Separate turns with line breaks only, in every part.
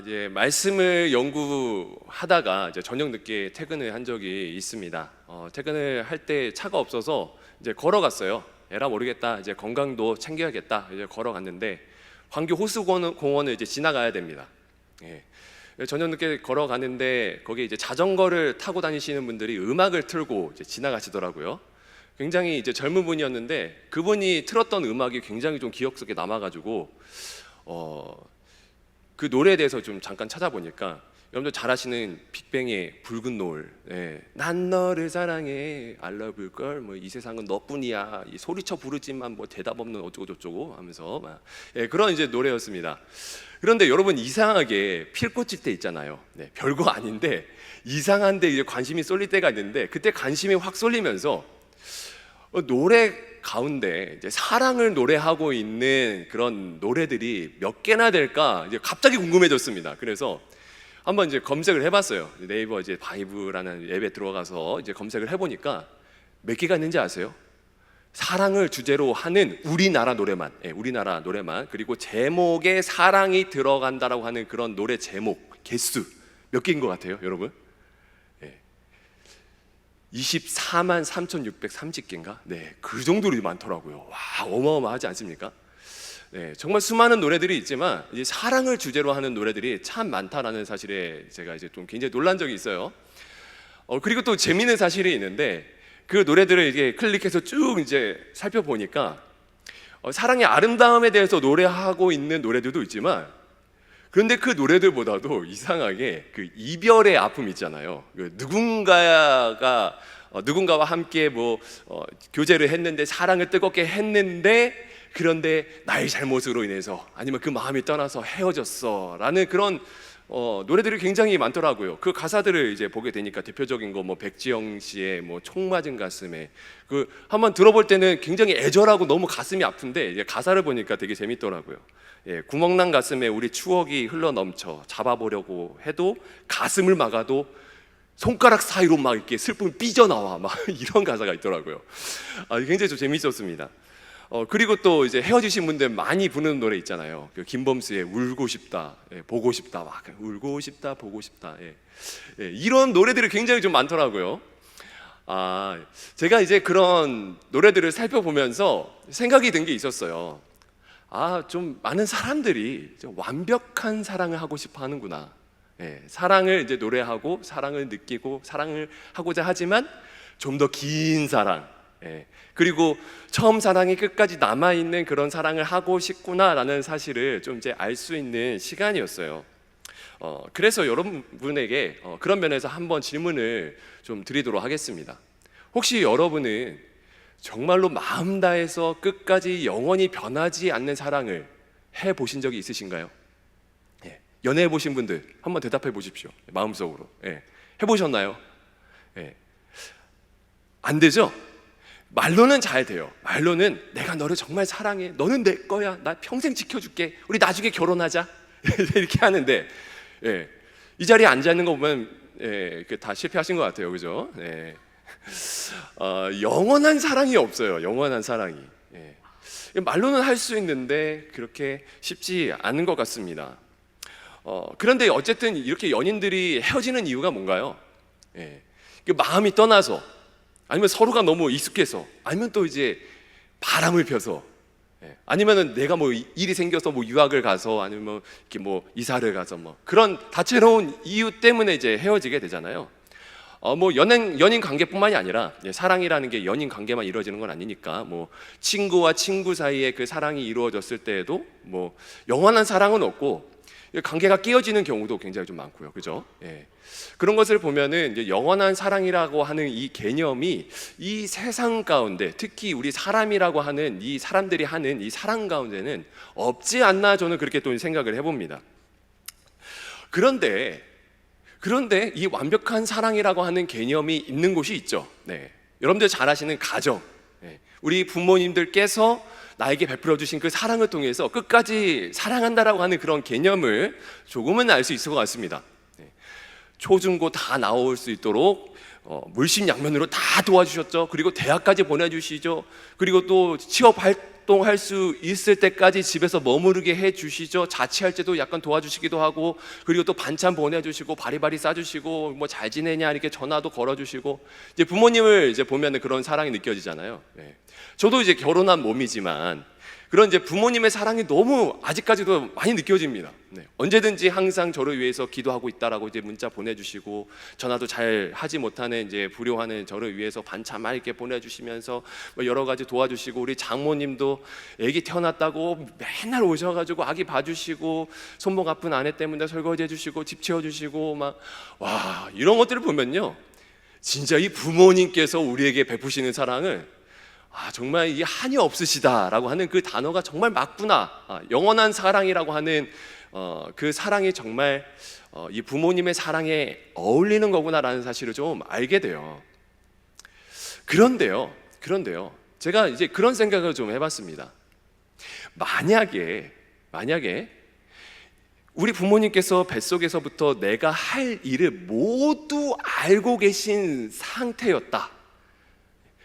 이제 말씀을 연구하다가 이제 저녁 늦게 퇴근을 한 적이 있습니다. 퇴근을 할 때 차가 없어서 이제 걸어갔어요. 에라 모르겠다. 이제 건강도 챙겨야겠다. 이제 걸어갔는데 황교 호수공원을 이제 지나가야 됩니다. 예. 저녁 늦게 걸어가는데 거기 이제 자전거를 타고 다니시는 분들이 음악을 틀고 이제 지나가시더라고요. 굉장히 이제 젊은 분이었는데 그분이 틀었던 음악이 굉장히 좀 기억 속에 남아가지고 그 노래에 대해서 좀 잠깐 찾아보니까 여러분들 잘 아시는 빅뱅의 붉은 노을, 난 너를 사랑해, I love you girl, 뭐 이 세상은 너뿐이야, 이 소리쳐 부르지만 뭐 대답 없는 어쩌고 저쩌고 하면서 막, 그런 이제 노래였습니다. 그런데 여러분 이상하게 필 꽂힐 때 있잖아요. 별거 아닌데 이상한데 이제 관심이 쏠릴 때가 있는데 그때 관심이 확 쏠리면서 노래 가운데 이제 사랑을 노래하고 있는 그런 노래들이 몇 개나 될까 이제 갑자기 궁금해졌습니다. 그래서 한번 이제 검색을 해봤어요. 네이버 이제 바이브라는 앱에 들어가서 이제 검색을 해보니까 몇 개가 있는지 아세요? 사랑을 주제로 하는 우리나라 노래만, 우리나라 노래만, 그리고 제목에 사랑이 들어간다라고 하는 그런 노래 제목 개수 몇 개인 것 같아요, 여러분? 24만 3,630개인가? 그 정도로 많더라고요. 와, 어마어마하지 않습니까? 정말 수많은 노래들이 있지만 이제 사랑을 주제로 하는 노래들이 참 많다라는 사실에 제가 이제 좀 굉장히 놀란 적이 있어요. 그리고 또 재미있는 사실이 있는데 그 노래들을 이게 클릭해서 쭉 이제 살펴보니까 사랑의 아름다움에 대해서 노래하고 있는 노래들도 있지만 그런데 그 노래들보다도 이상하게 그 이별의 아픔 있잖아요. 누군가와 함께 교제를 했는데 사랑을 뜨겁게 했는데 그런데 나의 잘못으로 인해서 아니면 그 마음이 떠나서 헤어졌어라는 그런 노래들이 굉장히 많더라고요. 그 가사들을 이제 보게 되니까 대표적인 거 백지영 씨의 총 맞은 가슴에 그 한번 들어볼 때는 굉장히 애절하고 너무 가슴이 아픈데 이제 가사를 보니까 되게 재밌더라고요. 구멍난 가슴에 우리 추억이 흘러넘쳐 잡아보려고 해도 가슴을 막아도 손가락 사이로 막 이렇게 슬픔이 삐져나와 막 이런 가사가 있더라고요. 굉장히 좀 재밌었습니다. 그리고 또 이제 헤어지신 분들 많이 부르는 노래 있잖아요. 그 김범수의 울고 싶다, 보고 싶다, 막 울고 싶다, 보고 싶다. 이런 노래들이 굉장히 좀 많더라고요. 제가 이제 그런 노래들을 살펴보면서 생각이 든 게 있었어요. 좀 많은 사람들이 완벽한 사랑을 하고 싶어 하는구나. 사랑을 이제 노래하고 사랑을 느끼고 사랑을 하고자 하지만 좀 더 긴 사랑, 그리고 처음 사랑이 끝까지 남아있는 그런 사랑을 하고 싶구나라는 사실을 좀 이제 알 수 있는 시간이었어요. 그래서 여러분에게 그런 면에서 한번 질문을 좀 드리도록 하겠습니다. 혹시 여러분은 정말로 마음 다해서 끝까지 영원히 변하지 않는 사랑을 해보신 적이 있으신가요? 연애해 보신 분들 한번 대답해 보십시오. 마음속으로. 해보셨나요? 안 되죠? 말로는 잘 돼요. 말로는 내가 너를 정말 사랑해, 너는 내 거야, 나 평생 지켜줄게, 우리 나중에 결혼하자 이렇게 하는데 이 자리에 앉아 있는 거 보면 다 실패하신 것 같아요. 그죠? 영원한 사랑이 없어요. 영원한 사랑이. 말로는 할 수 있는데 그렇게 쉽지 않은 것 같습니다. 그런데 어쨌든 이렇게 연인들이 헤어지는 이유가 뭔가요? 마음이 떠나서, 아니면 서로가 너무 익숙해서, 아니면 또 이제 바람을 펴서, 아니면은 내가 일이 생겨서 유학을 가서, 아니면 이렇게 이사를 가서 그런 다채로운 이유 때문에 이제 헤어지게 되잖아요. 연인 관계뿐만이 아니라 사랑이라는 게 연인 관계만 이루어지는 건 아니니까 친구와 친구 사이에 그 사랑이 이루어졌을 때에도 영원한 사랑은 없고 관계가 깨어지는 경우도 굉장히 좀 많고요. 그죠? 그런 것을 보면은 이제 영원한 사랑이라고 하는 이 개념이 이 세상 가운데, 특히 우리 사람이라고 하는 이 사람들이 하는 이 사랑 가운데는 없지 않나, 저는 그렇게 또 생각을 해봅니다. 그런데 이 완벽한 사랑이라고 하는 개념이 있는 곳이 있죠. 여러분들 잘 아시는 가정, 우리 부모님들께서 나에게 베풀어 주신 그 사랑을 통해서 끝까지 사랑한다라고 하는 그런 개념을 조금은 알 수 있을 것 같습니다. 초중고 다 나올 수 있도록 물심양면으로 다 도와주셨죠. 그리고 대학까지 보내주시죠. 그리고 또 취업할 활동할 수 있을 때까지 집에서 머무르게 해주시죠. 자취할 때도 약간 도와주시기도 하고, 그리고 또 반찬 보내주시고 바리바리 싸주시고 뭐 잘 지내냐 이렇게 전화도 걸어주시고, 이제 부모님을 이제 보면은 그런 사랑이 느껴지잖아요. 네. 저도 이제 결혼한 몸이지만 그런 이제 부모님의 사랑이 너무 아직까지도 많이 느껴집니다. 네. 언제든지 항상 저를 위해서 기도하고 있다라고 이제 문자 보내주시고, 전화도 잘 하지 못하는 이제 불효하는 저를 위해서 반찬 막 이렇게 보내주시면서 뭐 여러 가지 도와주시고, 우리 장모님도 아기 태어났다고 맨날 오셔가지고 아기 봐주시고, 손목 아픈 아내 때문에 설거지해주시고 집 치워주시고 막, 와, 이런 것들을 보면요, 진짜 이 부모님께서 우리에게 베푸시는 사랑을 정말 이 한이 없으시다라고 하는 그 단어가 정말 맞구나. 영원한 사랑이라고 하는 그 사랑이 정말 이 부모님의 사랑에 어울리는 거구나라는 사실을 좀 알게 돼요. 그런데요, 제가 이제 그런 생각을 좀 해봤습니다. 만약에 우리 부모님께서 뱃속에서부터 내가 할 일을 모두 알고 계신 상태였다.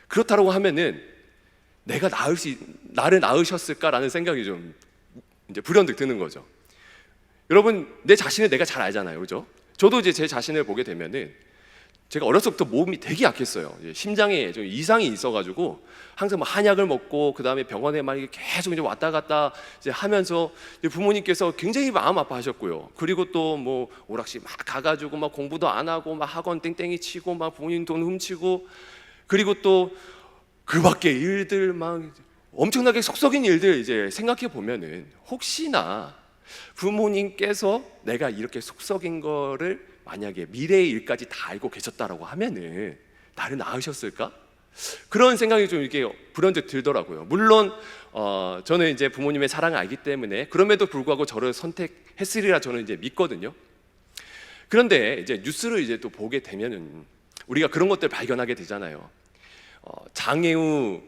그렇다고 하면은 나를 낳으셨을까라는 생각이 좀 이제 불현듯 드는 거죠. 여러분, 내 자신을 내가 잘 알잖아요, 그죠? 저도 이제 제 자신을 보게 되면은 제가 어렸을 때부터 몸이 되게 약했어요. 심장에 좀 이상이 있어가지고 항상 뭐 한약을 먹고 그 다음에 병원에 막 계속 이제 왔다 갔다 이제 하면서 부모님께서 굉장히 마음 아파하셨고요. 그리고 또 뭐 오락실 막 가가지고 막 공부도 안 하고 막 학원 땡땡이 치고 막 부모님 돈 훔치고, 그리고 또 그 밖에 일들 막 엄청나게 속썩인 일들 이제 생각해 보면은, 혹시나 부모님께서 내가 이렇게 속썩인 거를 만약에 미래의 일까지 다 알고 계셨다라고 하면은 나를 낳으셨을까? 그런 생각이 좀 이렇게 불현듯 들더라고요. 물론 저는 이제 부모님의 사랑을 알기 때문에 그럼에도 불구하고 저를 선택했으리라 저는 이제 믿거든요. 그런데 이제 뉴스를 이제 또 보게 되면은 우리가 그런 것들 발견하게 되잖아요. 장애 후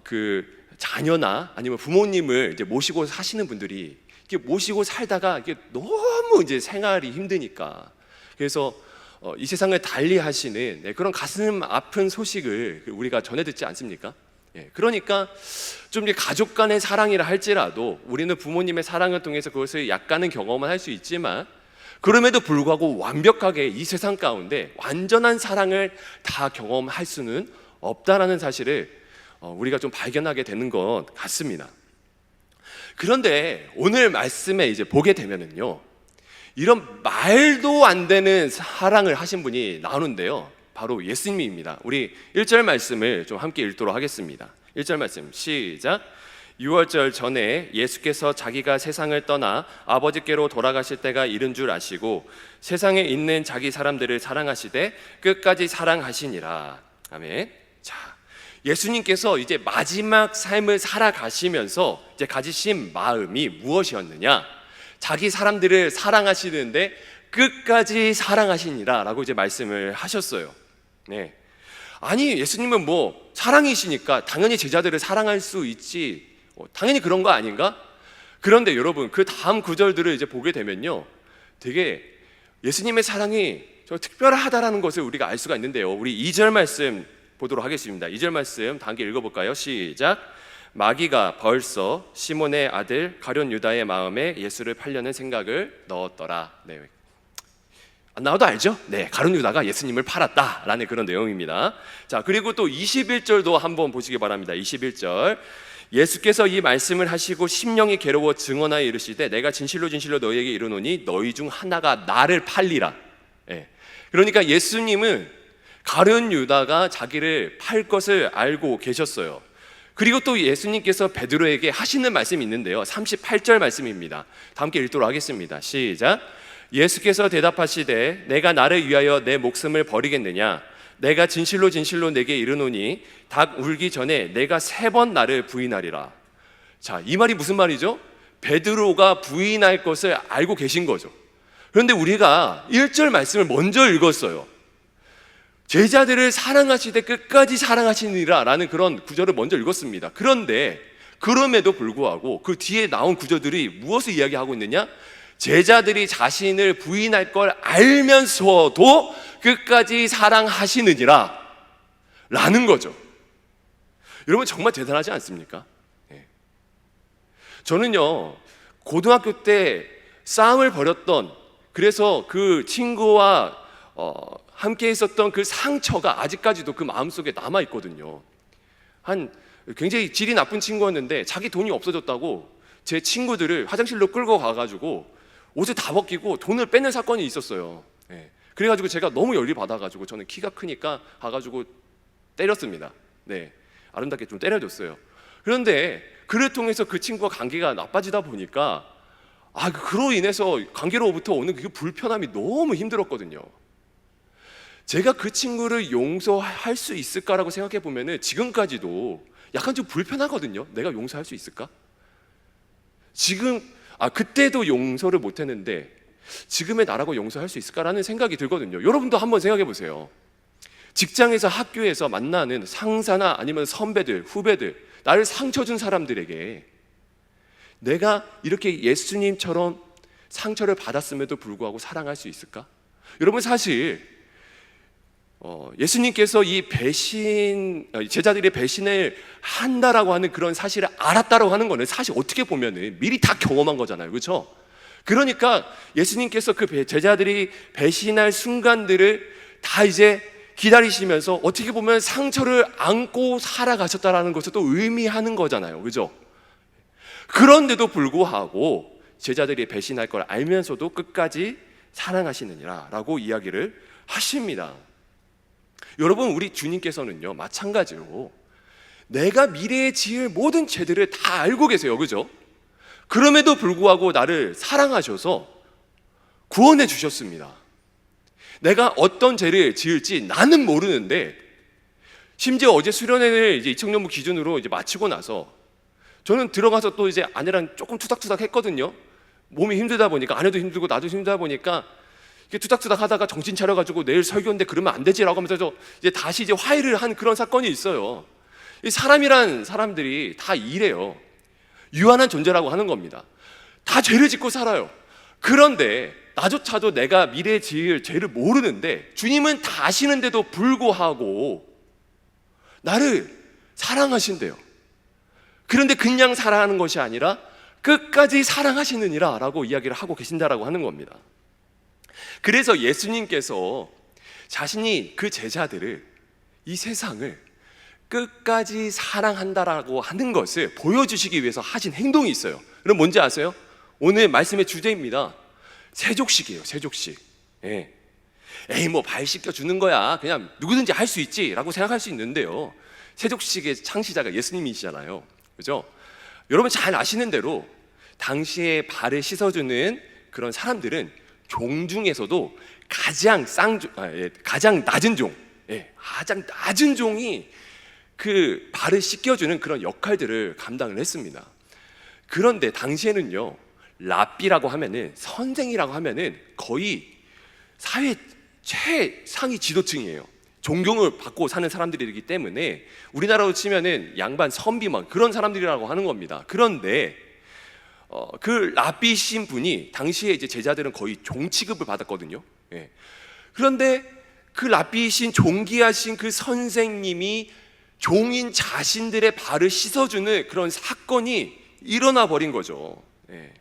그 자녀나 아니면 부모님을 이제 모시고 사시는 분들이 이렇게 모시고 살다가 이게 너무 이제 생활이 힘드니까, 그래서 이 세상을 달리하시는 그런 가슴 아픈 소식을 우리가 전해 듣지 않습니까? 그러니까 좀 이제 가족 간의 사랑이라 할지라도 우리는 부모님의 사랑을 통해서 그것을 약간은 경험을 할 수 있지만, 그럼에도 불구하고 완벽하게 이 세상 가운데 완전한 사랑을 다 경험할 수는 없다라는 사실을 우리가 좀 발견하게 되는 것 같습니다. 그런데 오늘 말씀에 이제 보게 되면은요, 이런 말도 안 되는 사랑을 하신 분이 나오는데요, 바로 예수님입니다. 우리 1절 말씀을 좀 함께 읽도록 하겠습니다. 1절 말씀 시작. 유월절 전에 예수께서 자기가 세상을 떠나 아버지께로 돌아가실 때가 이른 줄 아시고 세상에 있는 자기 사람들을 사랑하시되 끝까지 사랑하시니라. 아멘. 자, 예수님께서 이제 마지막 삶을 살아가시면서 이제 가지신 마음이 무엇이었느냐? 자기 사람들을 사랑하시는데 끝까지 사랑하시니라라고 이제 말씀을 하셨어요. 네. 아니, 예수님은 뭐 사랑이시니까 당연히 제자들을 사랑할 수 있지, 당연히 그런 거 아닌가? 그런데 여러분, 그 다음 구절들을 이제 보게 되면요, 되게 예수님의 사랑이 좀 특별하다라는 것을 우리가 알 수가 있는데요. 우리 2절 말씀 보도록 하겠습니다. 2절 말씀 다 함께 읽어볼까요? 시작. 마귀가 벌써 시몬의 아들 가룟 유다의 마음에 예수를 팔려는 생각을 넣었더라. 네. 안 나와도 알죠? 네, 가룟 유다가 예수님을 팔았다라는 그런 내용입니다. 자, 그리고 또 21절도 한번 보시기 바랍니다. 21절. 예수께서 이 말씀을 하시고 심령이 괴로워 증언하여 이르시되 내가 진실로 너희에게 이르노니 너희 중 하나가 나를 팔리라. 네. 그러니까 예수님은 가룟 유다가 자기를 팔 것을 알고 계셨어요. 그리고 또 예수님께서 베드로에게 하시는 말씀이 있는데요, 38절 말씀입니다. 다 함께 읽도록 하겠습니다. 시작. 예수께서 대답하시되 내가 나를 위하여 내 목숨을 버리겠느냐? 내가 진실로 내게 이르노니 닭 울기 전에 내가 3번 나를 부인하리라. 자, 이 말이 무슨 말이죠? 베드로가 부인할 것을 알고 계신 거죠. 그런데 우리가 1절 말씀을 먼저 읽었어요. 제자들을 사랑하시되 끝까지 사랑하시니라 라는 그런 구절을 먼저 읽었습니다. 그런데 그럼에도 불구하고 그 뒤에 나온 구절들이 무엇을 이야기하고 있느냐? 제자들이 자신을 부인할 걸 알면서도 끝까지 사랑하시느니라 라는 거죠. 여러분, 정말 대단하지 않습니까? 저는요, 고등학교 때 싸움을 벌였던, 그래서 그 친구와 함께 있었던 그 상처가 아직까지도 그 마음속에 남아 있거든요. 굉장히 질이 나쁜 친구였는데 자기 돈이 없어졌다고 제 친구들을 화장실로 끌고 가가지고 옷을 다 벗기고 돈을 뺏는 사건이 있었어요. 예. 그래가지고 제가 너무 열이 받아가지고, 저는 키가 크니까 가가지고 때렸습니다. 네, 아름답게 좀 때려줬어요. 그런데 그를 통해서 그 친구와 관계가 나빠지다 보니까 그로 인해서 관계로부터 오는 그 불편함이 너무 힘들었거든요. 제가 그 친구를 용서할 수 있을까라고 생각해 보면은 지금까지도 약간 좀 불편하거든요. 내가 용서할 수 있을까? 그때도 용서를 못했는데 지금의 나라고 용서할 수 있을까라는 생각이 들거든요. 여러분도 한번 생각해 보세요. 직장에서, 학교에서 만나는 상사나 아니면 선배들, 후배들, 나를 상처 준 사람들에게 내가 이렇게 예수님처럼 상처를 받았음에도 불구하고 사랑할 수 있을까? 여러분, 사실 예수님께서 이 제자들의 배신을 한다라고 하는 그런 사실을 알았다라고 하는 거는 사실 어떻게 보면은 미리 다 경험한 거잖아요. 그렇죠? 그러니까 예수님께서 그 제자들이 배신할 순간들을 다 이제 기다리시면서 어떻게 보면 상처를 안고 살아가셨다라는 것을 또 의미하는 거잖아요. 그렇죠? 그런데도 불구하고 제자들이 배신할 걸 알면서도 끝까지 사랑하시느니라 라고 이야기를 하십니다. 여러분, 우리 주님께서는요, 마찬가지로 내가 미래에 지을 모든 죄들을 다 알고 계세요. 그죠? 그럼에도 불구하고 나를 사랑하셔서 구원해 주셨습니다. 내가 어떤 죄를 지을지 나는 모르는데, 심지어 어제 수련회를 이제 이청년부 기준으로 이제 마치고 나서 저는 들어가서 또 이제 아내랑 조금 투닥투닥 했거든요. 몸이 힘들다 보니까, 아내도 힘들고 나도 힘들다 보니까 이렇게 투닥투닥 하다가 정신 차려가지고 내일 설교인데 그러면 안 되지라고 하면서 이제 다시 이제 화해를 한 그런 사건이 있어요. 이 사람이란 사람들이 다 이래요. 유한한 존재라고 하는 겁니다. 다 죄를 짓고 살아요. 그런데 나조차도 내가 미래에 지을 죄를 모르는데 주님은 다 아시는데도 불구하고 나를 사랑하신대요. 그런데 그냥 사랑하는 것이 아니라 끝까지 사랑하시느니라 라고 이야기를 하고 계신다라고 하는 겁니다. 그래서 예수님께서 자신이 그 제자들을, 이 세상을 끝까지 사랑한다라고 하는 것을 보여주시기 위해서 하신 행동이 있어요. 그럼 뭔지 아세요? 오늘 말씀의 주제입니다. 세족식이에요. 세족식. 예. 에이, 뭐 발 씻겨주는 거야, 그냥 누구든지 할 수 있지 라고 생각할 수 있는데요, 세족식의 창시자가 예수님이시잖아요. 그죠? 여러분 잘 아시는 대로 당시에 발을 씻어주는 그런 사람들은 종 중에서도 가장 낮은 종, 가장 낮은 종이 그 발을 씻겨주는 그런 역할들을 감당을 했습니다. 그런데 당시에는요, 랍비라고 하면은, 선생이라고 하면은 거의 사회 최상위 지도층이에요. 존경을 받고 사는 사람들이기 때문에 우리나라로 치면은 양반, 선비만 그런 사람들이라고 하는 겁니다. 그런데 그 랍비신 분이 당시에 이제 제자들은 거의 종 취급을 받았거든요. 예. 그런데 그 랍비신, 존귀하신 그 선생님이 종인 자신들의 발을 씻어주는 그런 사건이 일어나 버린 거죠. 예.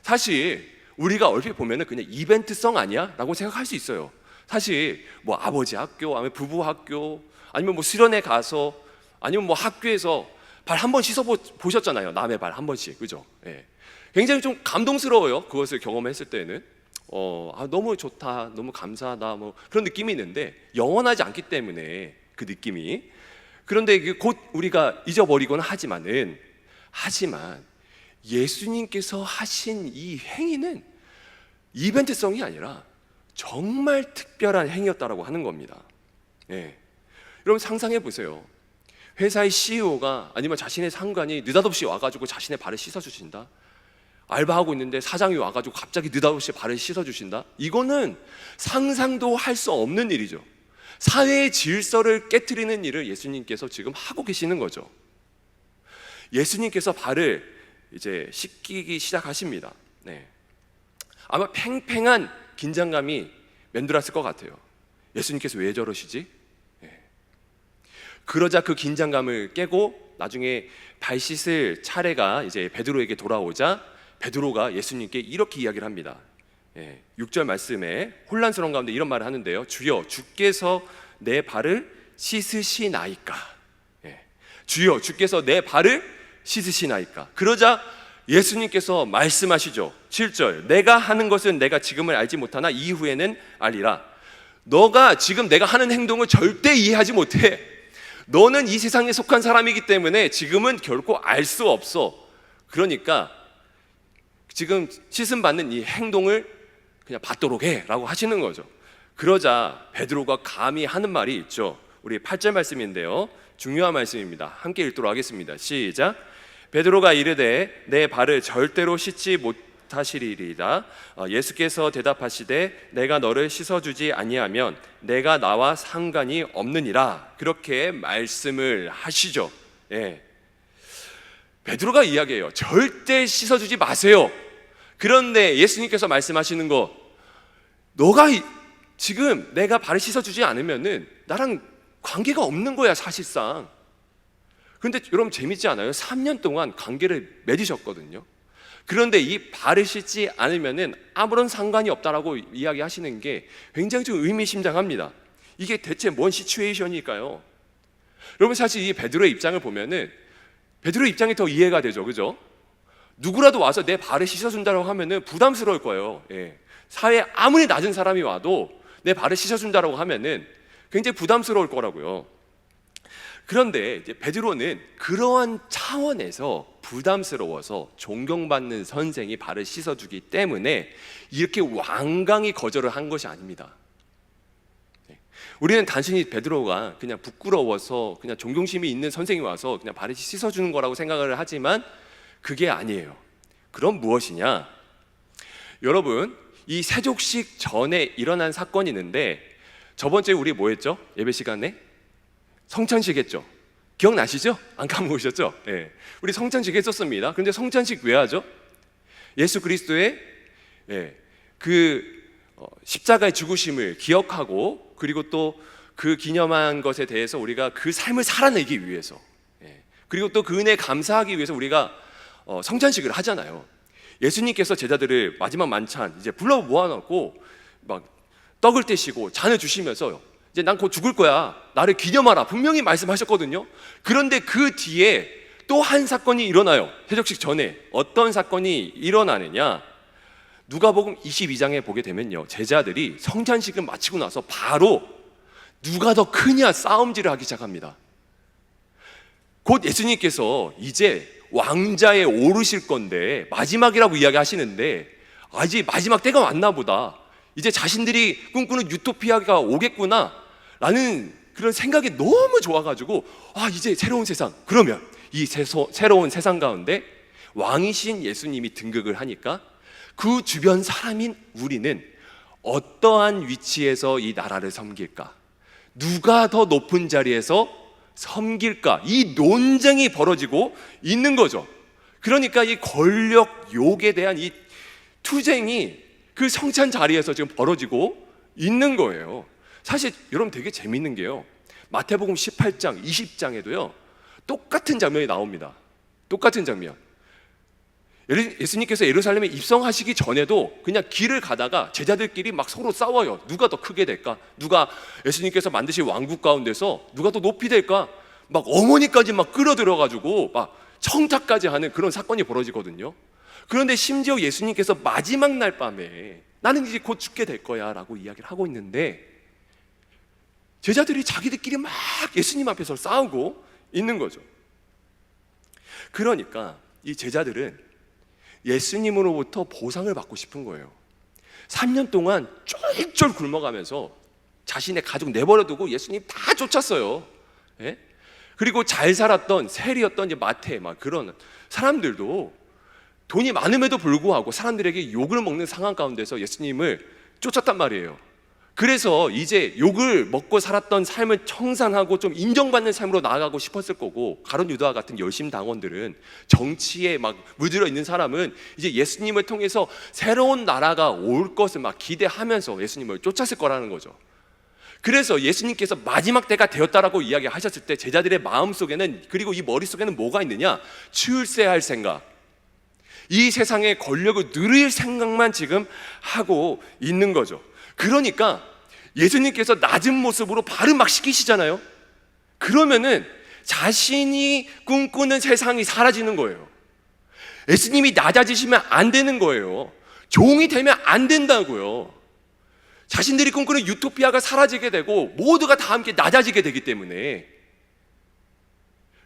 사실 우리가 얼핏 보면은 그냥 이벤트성 아니야? 라고 생각할 수 있어요. 사실 뭐 아버지 학교, 아니면 부부 학교, 아니면 뭐 수련회 가서, 아니면 뭐 학교에서 발 한 번 씻어 보셨잖아요. 남의 발 한 번씩, 그죠? 예. 굉장히 좀 감동스러워요. 그것을 경험했을 때는 너무 좋다, 너무 감사하다, 뭐 그런 느낌이 있는데 영원하지 않기 때문에 그 느낌이. 그런데 곧 우리가 잊어버리곤 하지만 예수님께서 하신 이 행위는 이벤트성이 아니라 정말 특별한 행위였다라고 하는 겁니다. 예. 여러분 상상해 보세요. 회사의 CEO가 아니면 자신의 상관이 느닷없이 와가지고 자신의 발을 씻어주신다. 알바하고 있는데 사장이 와가지고 갑자기 느닷없이 발을 씻어주신다. 이거는 상상도 할 수 없는 일이죠. 사회의 질서를 깨트리는 일을 예수님께서 지금 하고 계시는 거죠. 예수님께서 발을 이제 씻기기 시작하십니다. 네. 아마 팽팽한 긴장감이 맴돌았을 것 같아요. 예수님께서 왜 저러시지? 네. 그러자 그 긴장감을 깨고 나중에 발 씻을 차례가 이제 베드로에게 돌아오자 베드로가 예수님께 이렇게 이야기를 합니다. 6절 말씀에 혼란스러운 가운데 이런 말을 하는데요. 주여, 주께서 내 발을 씻으시나이까. 주여, 주께서 내 발을 씻으시나이까. 그러자 예수님께서 말씀하시죠. 7절, 내가 하는 것은 내가 지금을 알지 못하나 이후에는 알리라. 너가 지금 내가 하는 행동을 절대 이해하지 못해. 너는 이 세상에 속한 사람이기 때문에 지금은 결코 알 수 없어. 그러니까 지금 씻음 받는 이 행동을 그냥 받도록 해 라고 하시는 거죠. 그러자 베드로가 감히 하는 말이 있죠. 우리 8절 말씀인데요, 중요한 말씀입니다. 함께 읽도록 하겠습니다. 시작. 베드로가 이르되 내 발을 절대로 씻지 못하시리이다. 예수께서 대답하시되 내가 너를 씻어주지 아니하면 내가 나와 상관이 없느니라. 그렇게 말씀을 하시죠. 베드로가 이야기해요. 절대 씻어주지 마세요. 그런데 예수님께서 말씀하시는 거, 너가 지금 내가 발을 씻어주지 않으면은 나랑 관계가 없는 거야 사실상. 그런데 여러분 재밌지 않아요? 3년 동안 관계를 맺으셨거든요. 그런데 이 발을 씻지 않으면은 아무런 상관이 없다라고 이야기하시는 게 굉장히 좀 의미심장합니다. 이게 대체 뭔 시츄에이션일까요? 여러분 사실 이 베드로의 입장을 보면은 베드로의 입장이 더 이해가 되죠, 그죠? 누구라도 와서 내 발을 씻어준다고 하면은 부담스러울 거예요. 사회에 아무리 낮은 사람이 와도 내 발을 씻어준다고 하면은 굉장히 부담스러울 거라고요. 그런데 이제 베드로는 그러한 차원에서 부담스러워서 존경받는 선생이 발을 씻어주기 때문에 이렇게 완강히 거절을 한 것이 아닙니다. 우리는 단순히 베드로가 그냥 부끄러워서 그냥 존경심이 있는 선생이 와서 그냥 발을 씻어주는 거라고 생각을 하지만 그게 아니에요. 그럼 무엇이냐? 여러분, 이 세족식 전에 일어난 사건이 있는데 저번 주에 우리 뭐 했죠? 예배 시간에? 성찬식 했죠? 기억나시죠? 안 까먹으셨죠? 우리 성찬식 했었습니다. 그런데 성찬식 왜 하죠? 예수 그리스도의 십자가의 죽으심을 기억하고 그리고 또 그 기념한 것에 대해서 우리가 그 삶을 살아내기 위해서, 그리고 또 그 은혜에 감사하기 위해서 우리가 성찬식을 하잖아요. 예수님께서 제자들을 마지막 만찬 이제 불러 모아놓고 막 떡을 떼시고 잔을 주시면서 이제 난 곧 죽을 거야, 나를 기념하라 분명히 말씀하셨거든요. 그런데 그 뒤에 또 한 사건이 일어나요. 세족식 전에 어떤 사건이 일어나느냐? 누가복음 22장에 보게 되면요, 제자들이 성찬식을 마치고 나서 바로 누가 더 크냐 싸움질을 하기 시작합니다. 곧 예수님께서 이제 왕자에 오르실 건데 마지막이라고 이야기하시는데 이제 마지막 때가 왔나 보다, 이제 자신들이 꿈꾸는 유토피아가 오겠구나 라는 그런 생각이 너무 좋아가지고 이제 새로운 세상, 그러면 이 새로운 세상 가운데 왕이신 예수님이 등극을 하니까 그 주변 사람인 우리는 어떠한 위치에서 이 나라를 섬길까, 누가 더 높은 자리에서 섬길까, 이 논쟁이 벌어지고 있는 거죠. 그러니까 이 권력욕에 대한 이 투쟁이 그 성찬 자리에서 지금 벌어지고 있는 거예요. 사실 여러분 되게 재밌는 게요, 마태복음 18장, 20장에도요 똑같은 장면이 나옵니다. 똑같은 장면. 예수님께서 예루살렘에 입성하시기 전에도 그냥 길을 가다가 제자들끼리 막 서로 싸워요. 누가 더 크게 될까? 누가 예수님께서 만드신 왕국 가운데서 누가 더 높이 될까? 막 어머니까지 막 끌어들여가지고 막 청탁까지 하는 그런 사건이 벌어지거든요. 그런데 심지어 예수님께서 마지막 날 밤에 나는 이제 곧 죽게 될 거야 라고 이야기를 하고 있는데 제자들이 자기들끼리 막 예수님 앞에서 싸우고 있는 거죠. 그러니까 이 제자들은 예수님으로부터 보상을 받고 싶은 거예요. 3년 동안 쫄쫄 굶어가면서 자신의 가족 내버려두고 예수님 다 쫓았어요. 그리고 잘 살았던 세리였던 이제 마태 막 그런 사람들도 돈이 많음에도 불구하고 사람들에게 욕을 먹는 상황 가운데서 예수님을 쫓았단 말이에요. 그래서 이제 욕을 먹고 살았던 삶을 청산하고 좀 인정받는 삶으로 나아가고 싶었을 거고, 가룟 유다와 같은 열심 당원들은, 정치에 막 물들어 있는 사람은 이제 예수님을 통해서 새로운 나라가 올 것을 막 기대하면서 예수님을 쫓았을 거라는 거죠. 그래서 예수님께서 마지막 때가 되었다라고 이야기하셨을 때 제자들의 마음속에는, 그리고 이 머릿속에는 뭐가 있느냐? 출세할 생각, 이 세상의 권력을 누릴 생각만 지금 하고 있는 거죠. 그러니까 예수님께서 낮은 모습으로 발을 막 시키시잖아요. 그러면은 자신이 꿈꾸는 세상이 사라지는 거예요. 예수님이 낮아지시면 안 되는 거예요. 종이 되면 안 된다고요. 자신들이 꿈꾸는 유토피아가 사라지게 되고 모두가 다 함께 낮아지게 되기 때문에,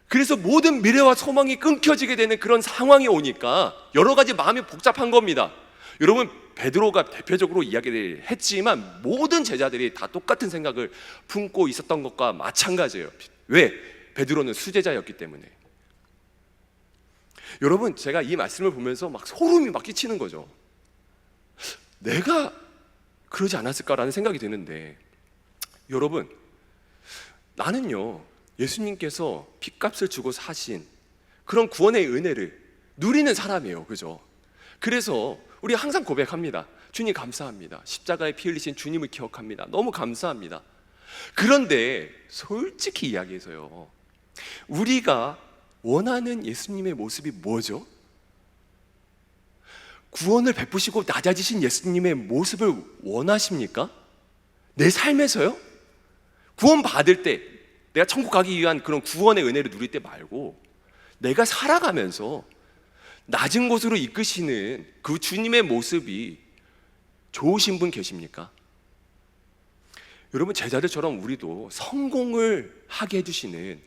그래서 모든 미래와 소망이 끊겨지게 되는 그런 상황이 오니까 여러 가지 마음이 복잡한 겁니다. 여러분, 베드로가 대표적으로 이야기를 했지만 모든 제자들이 다 똑같은 생각을 품고 있었던 것과 마찬가지예요. 왜? 베드로는 수제자였기 때문에. 여러분, 제가 이 말씀을 보면서 막 소름이 막 끼치는 거죠. 내가 그러지 않았을까라는 생각이 드는데, 여러분, 나는요, 예수님께서 핏값을 주고 사신 그런 구원의 은혜를 누리는 사람이에요. 그죠? 그래서 우리 항상 고백합니다. 주님 감사합니다. 십자가에 피 흘리신 주님을 기억합니다. 너무 감사합니다. 그런데 솔직히 이야기해서요, 우리가 원하는 예수님의 모습이 뭐죠? 구원을 베푸시고 낮아지신 예수님의 모습을 원하십니까? 내 삶에서요? 구원 받을 때, 내가 천국 가기 위한 그런 구원의 은혜를 누릴 때 말고 내가 살아가면서 낮은 곳으로 이끄시는 그 주님의 모습이 좋으신 분 계십니까? 여러분, 제자들처럼 우리도 성공을 하게 해주시는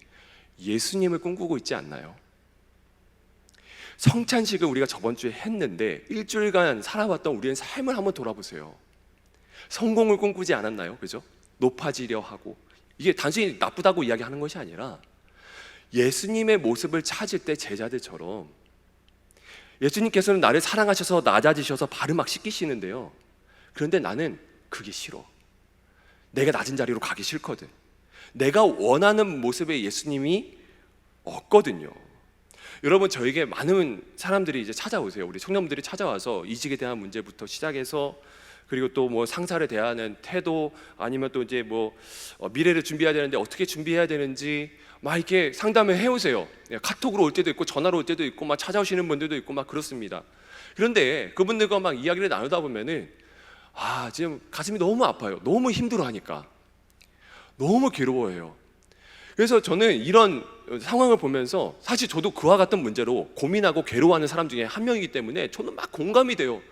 예수님을 꿈꾸고 있지 않나요? 성찬식을 우리가 저번 주에 했는데 일주일간 살아왔던 우리의 삶을 한번 돌아보세요. 성공을 꿈꾸지 않았나요? 그죠? 높아지려 하고, 이게 단순히 나쁘다고 이야기하는 것이 아니라 예수님의 모습을 찾을 때 제자들처럼, 예수님께서는 나를 사랑하셔서 낮아지셔서 발을 막 씻기시는데요, 그런데 나는 그게 싫어. 내가 낮은 자리로 가기 싫거든. 내가 원하는 모습의 예수님이 없거든요. 여러분, 저에게 많은 사람들이 이제 찾아오세요. 우리 청년들이 찾아와서 이직에 대한 문제부터 시작해서, 그리고 또 뭐 상사를 대하는 태도, 아니면 또 이제 뭐 미래를 준비해야 되는데 어떻게 준비해야 되는지 막 이렇게 상담을 해오세요. 카톡으로 올 때도 있고 전화로 올 때도 있고 막 찾아오시는 분들도 있고 막 그렇습니다. 그런데 그분들과 막 이야기를 나누다 보면은 지금 가슴이 너무 아파요. 너무 힘들어하니까 너무 괴로워해요. 그래서 저는 이런 상황을 보면서 사실 저도 그와 같은 문제로 고민하고 괴로워하는 사람 중에 한 명이기 때문에 저는 막 공감이 돼요.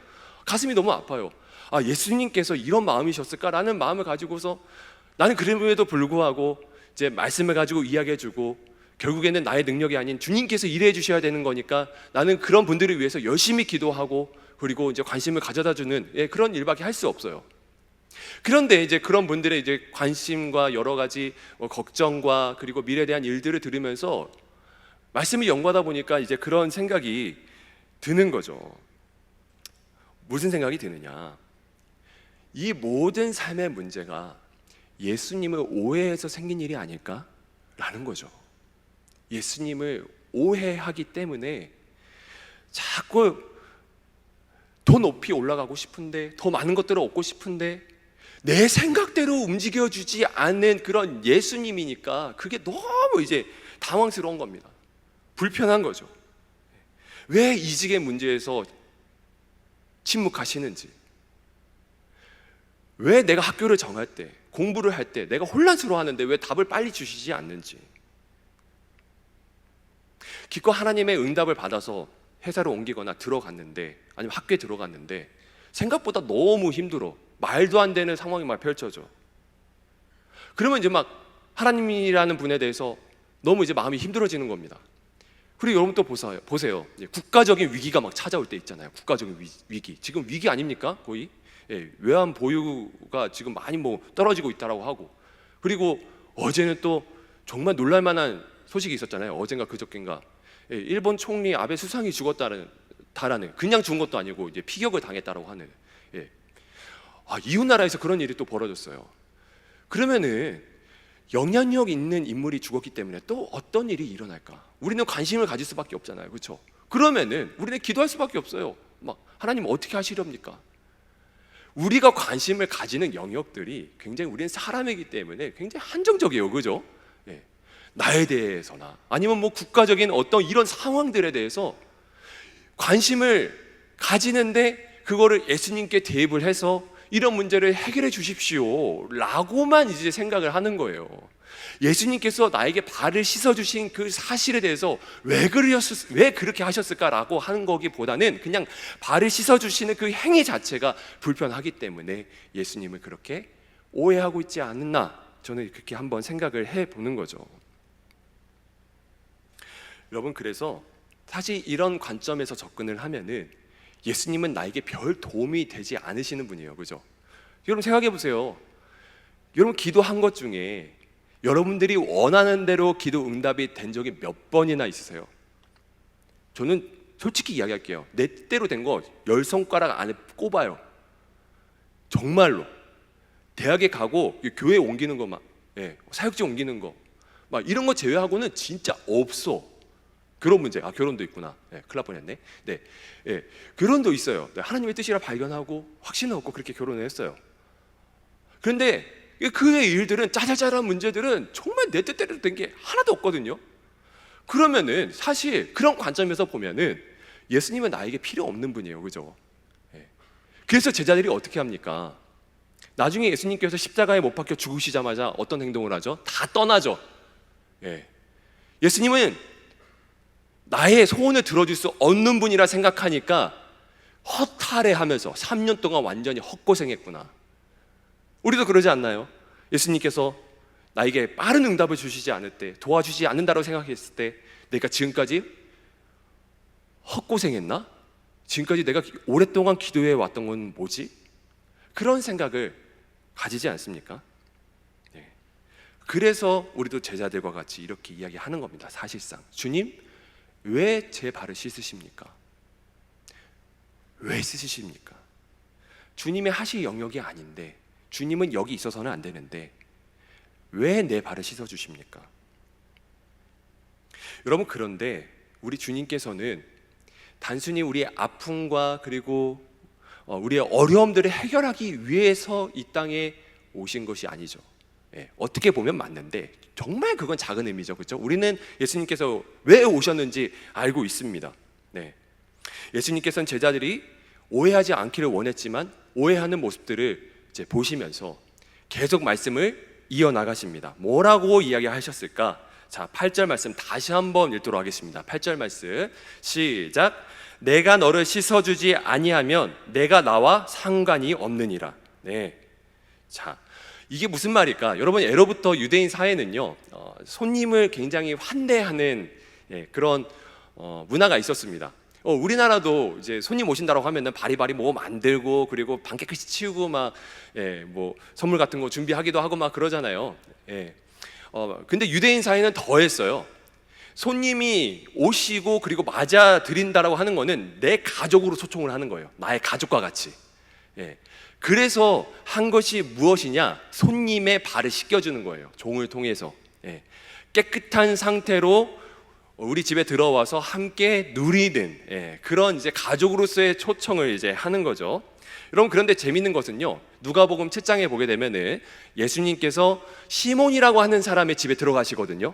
가슴이 너무 아파요. 예수님께서 이런 마음이셨을까라는 마음을 가지고서 나는 그럼에도 불구하고 이제 말씀을 가지고 이야기해주고, 결국에는 나의 능력이 아닌 주님께서 일해 주셔야 되는 거니까 나는 그런 분들을 위해서 열심히 기도하고, 그리고 이제 관심을 가져다주는 그런 일밖에 할 수 없어요. 그런데 이제 그런 분들의 이제 관심과 여러 가지 걱정과 그리고 미래에 대한 일들을 들으면서 말씀을 연구하다 보니까 이제 그런 생각이 드는 거죠. 무슨 생각이 드느냐? 이 모든 삶의 문제가 예수님을 오해해서 생긴 일이 아닐까라는 거죠. 예수님을 오해하기 때문에 자꾸 더 높이 올라가고 싶은데, 더 많은 것들을 얻고 싶은데 내 생각대로 움직여주지 않는 그런 예수님이니까 그게 너무 이제 당황스러운 겁니다. 불편한 거죠. 왜 이직의 문제에서 침묵하시는지, 왜 내가 학교를 정할 때, 공부를 할 때 내가 혼란스러워하는데 왜 답을 빨리 주시지 않는지. 기껏 하나님의 응답을 받아서 회사를 옮기거나 들어갔는데, 아니면 학교에 들어갔는데 생각보다 너무 힘들어. 말도 안 되는 상황이 막 펼쳐져. 그러면 이제 막 하나님이라는 분에 대해서 너무 이제 마음이 힘들어지는 겁니다. 그리고 여러분 또 보세요. 국가적인 위기가 막 찾아올 때 있잖아요. 국가적인 위기. 지금 위기 아닙니까? 거의. 외환 보유가 지금 많이 뭐 떨어지고 있다라고 하고, 그리고 어제는 또 정말 놀랄만한 소식이 있었잖아요. 어젠가 그저께인가. 일본 총리 아베 수상이 죽었다라는, 그냥 죽은 것도 아니고 이제 피격을 당했다라고 하는. 이웃 나라에서 그런 일이 또 벌어졌어요. 그러면은 영향력 있는 인물이 죽었기 때문에 또 어떤 일이 일어날까? 우리는 관심을 가질 수밖에 없잖아요. 그렇죠? 그러면은 우리는 기도할 수밖에 없어요. 막 하나님 어떻게 하시렵니까? 우리가 관심을 가지는 영역들이 굉장히 우리는 사람이기 때문에 굉장히 한정적이에요. 그죠? 예. 나에 대해서나 아니면 뭐 국가적인 어떤 이런 상황들에 대해서 관심을 가지는데 그거를 예수님께 대입을 해서 이런 문제를 해결해 주십시오 라고만 이제 생각을 하는 거예요. 예수님께서 나에게 발을 씻어주신 그 사실에 대해서 왜 그렇게 하셨을까라고 하는 거기보다는 그냥 발을 씻어주시는 그 행위 자체가 불편하기 때문에 예수님을 그렇게 오해하고 있지 않나, 저는 그렇게 한번 생각을 해보는 거죠. 여러분, 그래서 사실 이런 관점에서 접근을 하면은 예수님은 나에게 별 도움이 되지 않으시는 분이에요. 그죠? 여러분 생각해 보세요. 여러분 기도한 것 중에 여러분들이 원하는 대로 기도 응답이 된 적이 몇 번이나 있으세요? 저는 솔직히 이야기할게요. 내 뜻대로 된 거 10손가락 안에 꼽아요. 정말로. 대학에 가고 교회 옮기는 거 막, 사역지 옮기는 거 막 이런 거 제외하고는 진짜 없어. 그런 문제. 결혼도 있구나. 큰일 날 뻔했네. 결혼도 있어요. 하나님의 뜻이라 발견하고 확신을 얻고 그렇게 결혼을 했어요. 그런데 그 외의 일들은 짜잘짜잘한 문제들은 정말 내 뜻대로 된 게 하나도 없거든요. 그러면은 사실 그런 관점에서 보면은 예수님은 나에게 필요 없는 분이에요. 그죠? 그래서 제자들이 어떻게 합니까? 나중에 예수님께서 십자가에 못 박혀 죽으시자마자 어떤 행동을 하죠? 다 떠나죠. 예수님은 나의 소원을 들어줄 수 없는 분이라 생각하니까 허탈해하면서 3년 동안 완전히 헛고생했구나. 우리도 그러지 않나요? 예수님께서 나에게 빠른 응답을 주시지 않을 때, 도와주지 않는다고 생각했을 때 내가 지금까지 헛고생했나? 지금까지 내가 오랫동안 기도해 왔던 건 뭐지? 그런 생각을 가지지 않습니까? 그래서 우리도 제자들과 같이 이렇게 이야기하는 겁니다. 사실상 주님, 왜 제 발을 씻으십니까? 왜 씻으십니까? 주님의 하실 영역이 아닌데, 주님은 여기 있어서는 안 되는데 왜 내 발을 씻어주십니까? 여러분, 그런데 우리 주님께서는 단순히 우리의 아픔과 그리고 우리의 어려움들을 해결하기 위해서 이 땅에 오신 것이 아니죠. 어떻게 보면 맞는데 정말 그건 작은 의미죠. 그렇죠? 우리는 예수님께서 왜 오셨는지 알고 있습니다. 예수님께서는 제자들이 오해하지 않기를 원했지만 오해하는 모습들을 이제 보시면서 계속 말씀을 이어나가십니다. 뭐라고 이야기하셨을까? 자, 8절 말씀 다시 한번 읽도록 하겠습니다. 8절 말씀 시작. 내가 너를 씻어주지 아니하면 내가 나와 상관이 없느니라. 자, 이게 무슨 말일까? 여러분, 예로부터 유대인 사회는요, 손님을 굉장히 환대하는 그런 문화가 있었습니다. 우리나라도 이제 손님 오신다고 하면은 바리바리 뭐 만들고 그리고 방 깨끗이 치우고 막 뭐 선물 같은 거 준비하기도 하고 막 그러잖아요. 근데 유대인 사회는 더했어요. 손님이 오시고 그리고 맞아 드린다라고 하는 거는 내 가족으로 초청을 하는 거예요. 나의 가족과 같이. 그래서 한 것이 무엇이냐? 손님의 발을 씻겨주는 거예요. 종을 통해서. 깨끗한 상태로 우리 집에 들어와서 함께 누리는 그런 이제 가족으로서의 초청을 이제 하는 거죠. 여러분, 그런데 재밌는 것은요, 누가복음 7장에 보게 되면은 예수님께서 시몬이라고 하는 사람의 집에 들어가시거든요.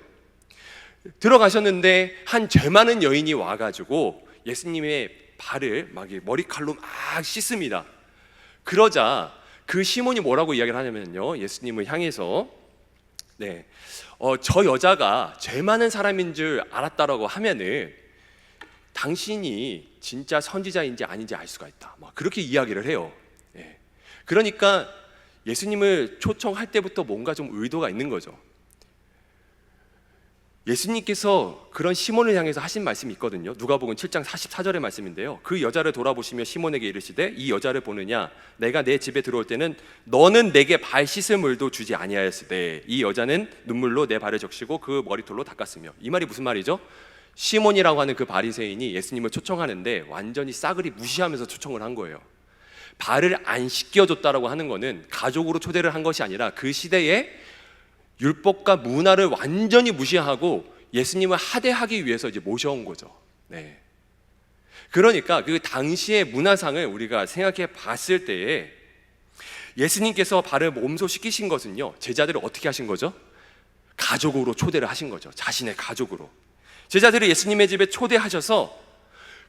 들어가셨는데 한 죄 많은 여인이 와가지고 예수님의 발을 막 머리칼로 막 씻습니다. 그러자 그 시몬이 뭐라고 이야기를 하냐면요, 예수님을 향해서 저 여자가 죄 많은 사람인 줄 알았다라고 하면은 당신이 진짜 선지자인지 아닌지 알 수가 있다. 막 그렇게 이야기를 해요. 그러니까 예수님을 초청할 때부터 뭔가 좀 의도가 있는 거죠. 예수님께서 그런 시몬을 향해서 하신 말씀이 있거든요. 누가복음 7장 44절의 말씀인데요. 그 여자를 돌아보시며 시몬에게 이르시되 이 여자를 보느냐? 내가 내 집에 들어올 때는 너는 내게 발 씻을 물도 주지 아니하였으되 이 여자는 눈물로 내 발을 적시고 그 머리털로 닦았으며. 이 말이 무슨 말이죠? 시몬이라고 하는 그 바리새인이 예수님을 초청하는데 완전히 싸그리 무시하면서 초청을 한 거예요. 발을 안 씻겨줬다라고 하는 거는 가족으로 초대를 한 것이 아니라 그 시대에 율법과 문화를 완전히 무시하고 예수님을 하대하기 위해서 이제 모셔온 거죠. 그러니까 그 당시의 문화상을 우리가 생각해 봤을 때에 예수님께서 발을 몸소 씻기신 것은요, 제자들을 어떻게 하신 거죠? 가족으로 초대를 하신 거죠. 자신의 가족으로. 제자들을 예수님의 집에 초대하셔서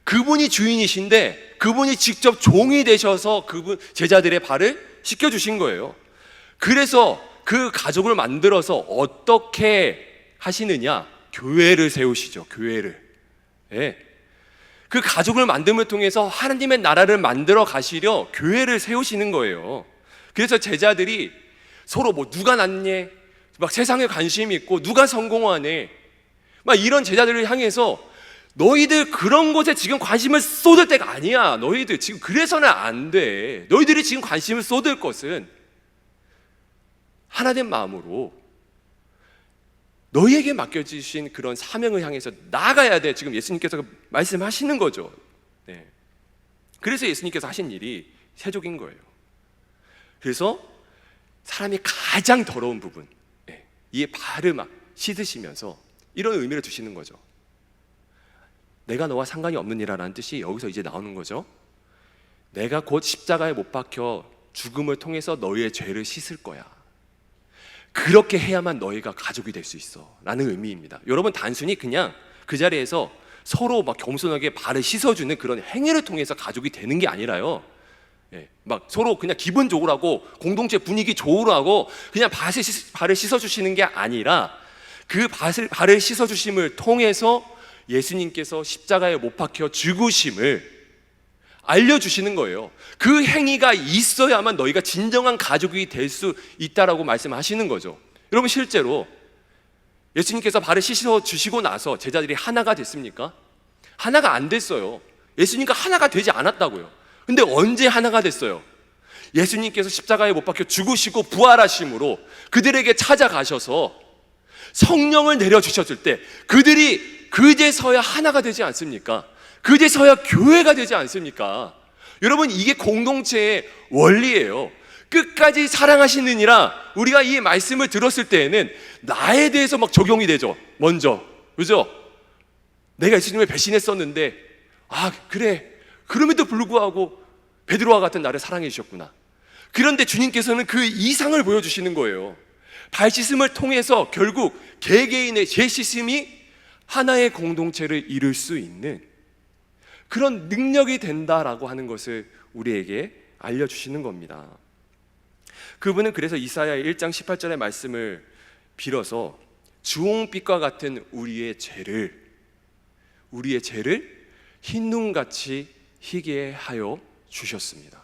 그분이 주인이신데 그분이 직접 종이 되셔서 그분 제자들의 발을 씻겨주신 거예요. 그래서 그 가족을 만들어서 어떻게 하시느냐? 교회를 세우시죠. 교회를. 예. 그 가족을 만듦을 통해서 하나님의 나라를 만들어 가시려 교회를 세우시는 거예요. 그래서 제자들이 서로 뭐 누가 낫냐, 막 세상에 관심이 있고 누가 성공하네, 막 이런 제자들을 향해서 너희들 그런 곳에 지금 관심을 쏟을 때가 아니야. 너희들 지금 그래서는 안 돼. 너희들이 지금 관심을 쏟을 것은 하나님 마음으로 너희에게 맡겨주신 그런 사명을 향해서 나아가야 돼. 지금 예수님께서 말씀하시는 거죠. 네. 그래서 예수님께서 하신 일이 세족인 거예요. 그래서 사람이 가장 더러운 부분, 네, 이 발을 막 씻으시면서 이런 의미를 두시는 거죠. 내가 너와 상관이 없느니라라는 뜻이 여기서 이제 나오는 거죠. 내가 곧 십자가에 못 박혀 죽음을 통해서 너희의 죄를 씻을 거야. 그렇게 해야만 너희가 가족이 될 수 있어 라는 의미입니다. 여러분, 단순히 그냥 그 자리에서 서로 막 겸손하게 발을 씻어주는 그런 행위를 통해서 가족이 되는 게 아니라요, 예, 막 서로 그냥 기분 좋으라고, 공동체 분위기 좋으라고 그냥 발을 씻어주시는 게 아니라 그 발을 씻어주심을 통해서 예수님께서 십자가에 못 박혀 죽으심을 알려주시는 거예요. 그 행위가 있어야만 너희가 진정한 가족이 될 수 있다라고 말씀하시는 거죠. 여러분, 실제로 예수님께서 발을 씻어주시고 나서 제자들이 하나가 됐습니까? 하나가 안 됐어요. 예수님과 하나가 되지 않았다고요. 근데 언제 하나가 됐어요? 예수님께서 십자가에 못 박혀 죽으시고 부활하심으로 그들에게 찾아가셔서 성령을 내려주셨을 때 그들이 그제서야 하나가 되지 않습니까? 그제서야 교회가 되지 않습니까? 여러분, 이게 공동체의 원리예요. 끝까지 사랑하시느니라. 우리가 이 말씀을 들었을 때에는 나에 대해서 막 적용이 되죠. 먼저, 그죠? 내가 예수님을 배신했었는데, 아 그래, 그럼에도 불구하고 베드로와 같은 나를 사랑해 주셨구나. 그런데 주님께서는 그 이상을 보여주시는 거예요. 발 씻음을 통해서 결국 개개인의 재씻음이 하나의 공동체를 이룰 수 있는 그런 능력이 된다라고 하는 것을 우리에게 알려주시는 겁니다. 그분은 그래서 이사야 1장 18절의 말씀을 빌어서 주홍빛과 같은 우리의 죄를 흰눈같이 희게 하여 주셨습니다.